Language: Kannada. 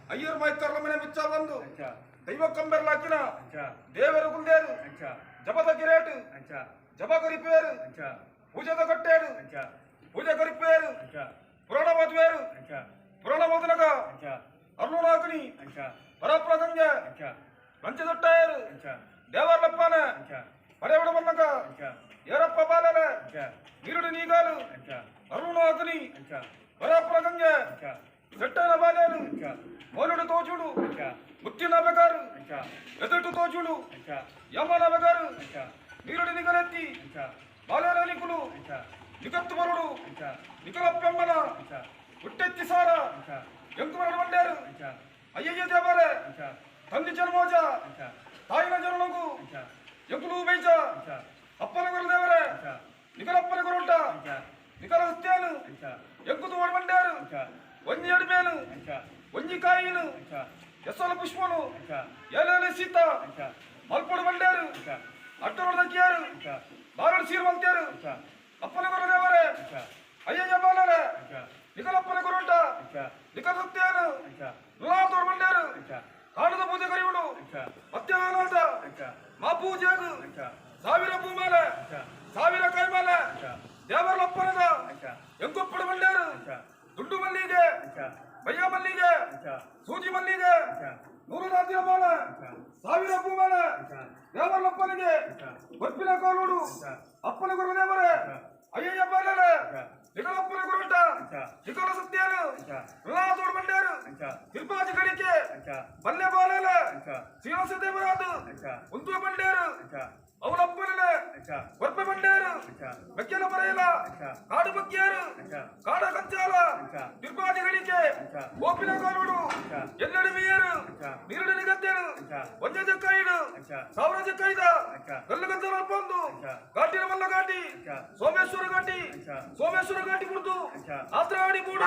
ಅಯ್ಯರ್ ಮೈಕರ್ಲ ಮನೆ ಮಿಚ್ಚ ಬಂದು ದೈವ ಕಂಬೆರ್ಲಾಕಿನ ದೇವರು ಗುಂದೇರು ಜಪದ ಗಿರೇಟು ಜಪ ಕರಿಪೇರು ಪೂಜದ ಕಟ್ಟೇರು ಪೂಜೆ ಕರಿಪೇರು ಪುರಾಣ ಮದುವೇರು ಪುರಾಣ ಮೋದನಗ ಅರುಣಾಗ್ನಿ ಪರಪ್ರ ಗಂಗೆ ಪಂಚದೊಟ್ಟಾಯರು ದೇವರ್ಲಪ್ಪನ ಪರೆವಡ ಮನ್ನಗ ಏರಪ್ಪ ಬಾಲನ ನೀರುಡು ನೀಗಾಲು ಅರುಣಾಗ್ನಿ ಪರಪ್ರ ಗಂಗೆ ಸೆಟ್ಟನ ಬಾಲೇರು ಮೋನುಡು ತೋಚುಡು ಮುತ್ತಿನ ಬೆಗಾರು ಎದಟು ತೋಚುಡು ಯಮನ ಬೆಗಾರು ನೀರುಡು ನಿಗಲೆತ್ತಿ ಬಾಲೇರ ನಿಕುಲು ನಿಕತ್ತು ಬರುಡು ನಿಕಲಪ್ಪೆಮ್ಮನ ಹುಟ್ಟೆತ್ತಿ ಸಾರ ಎಂಕುಮರಡು ಬಂಡೇರು ಅಯ್ಯಯ್ಯ ದೇವರೇ ತಂದಿ ಜನ್ಮೋಜ ತಾಯಿನ ಜನನಗು ಎಂಕುಲು ಬೈಜ ಅಪ್ಪನ ಗುರು ದೇವರೇ ನಿಕಲಪ್ಪನ ಗುರುಂಟ ನಿಕಲ ಹುತ್ತೇನು ಎಂಕುದು ಬಂಡೇರು ಒಂಜಿ ಅಡಿಮೇನು ಒಂಜಿ ಕಾಯಿನು ಎಸಲ ಪುಷ್ಪನು ಎಲೆ ಸೀತ ಮಲ್ಪಡು ಬಂಡೇರು ಅಟ್ಟೋಡು ದಕ್ಕಿಯಾರು ಬಾರಡು ಸೀರ್ವಂತೇರು ಅಪ್ಪನ ಗುರು ದೇವರೇ ಅಯ್ಯಯ್ಯ ಬಾಲರೇ ನಿಕಲಪ್ಪನ ಗುರುಂಟ ನಿಕಲ ಹುತ್ತೇನು ನುಲಾತೋಡು ಬಂಡೇರು ಕಾಣದ ಪೂಜೆ ಕರಿಯುಡು ಮಧ್ಯಾಹ್ನಾದ ಮಾ ಪೂಜೆಗು ಸಾವಿರ ಭೂಮಾಲೆ ಸಾವಿರ ಕೈಮಾಲೆ ದೇವರಪ್ಪನದ ಎಂಕೊಪ್ಪಡು ಬಂಡೇರು ದುಡ್ಡು ಮಲ್ಲಿಗೆ ಬಯ್ಯ ಮಲ್ಲಿಗೆ ಸೂಜಿ ಮಲ್ಲಿಗೆ 100 ರಾಜ್ಯ ಮಾಲ ಸಾವಿರ ಭೂಮಾಲ ದೇವರಪ್ಪನಿಗೆ ಒಪ್ಪಿನ ಕೋಲುಡು ಅಪ್ಪನ ಗುರು ದೇವರೇ ಅಯ್ಯಯ್ಯ ಬಾಲರೇ ನಿಕಲಪ್ಪನ ಗುರುಂಟ ನಿಕಲ ಸುತ್ತೇನು ನುಲಾತೋಡು ಬಂಡೇರು ತಿರುಪಾಜಿ ಕಡಿಕೆ ಬಲ್ಲೆ ಬಾಲಲ ಶ್ರೀನಿವಾಸ ದೇವರಾದು ಉಂದು ಬಂಡೇರು ಅವನಪ್ಪನೇ ಒಪ್ಪೆ ಬಂಡೇರು ಬೆಕ್ಕೆಲ ಬರೆಯಲ ಕಾಡು ಬಕ್ಕಿಯಾರು ಕಾಡ ಕಂಚಾಲ ತಿರುಪಾಜಿ ಕಡಿಕೆ ಓಪಿನ ಕಾಲುಡು ಎಲ್ಲೆಡು ಮೀಯರು ನೀರುಡು ನಿಗತ್ತೇರು ಒಂಜ ಜಕ್ಕೈಡು ಸಾವಿರ ಜಕ್ಕೈದ ಗಲ್ಲಗದ್ದಲ ಬಂದು ಘಾಟಿನ ಮಲ್ಲ ಘಾಟಿ ಸೋಮೇಶ್ವರ ಘಾಟಿ ಕುಡಿದು ಆತ್ರ ಆಡಿ ಮೂಡು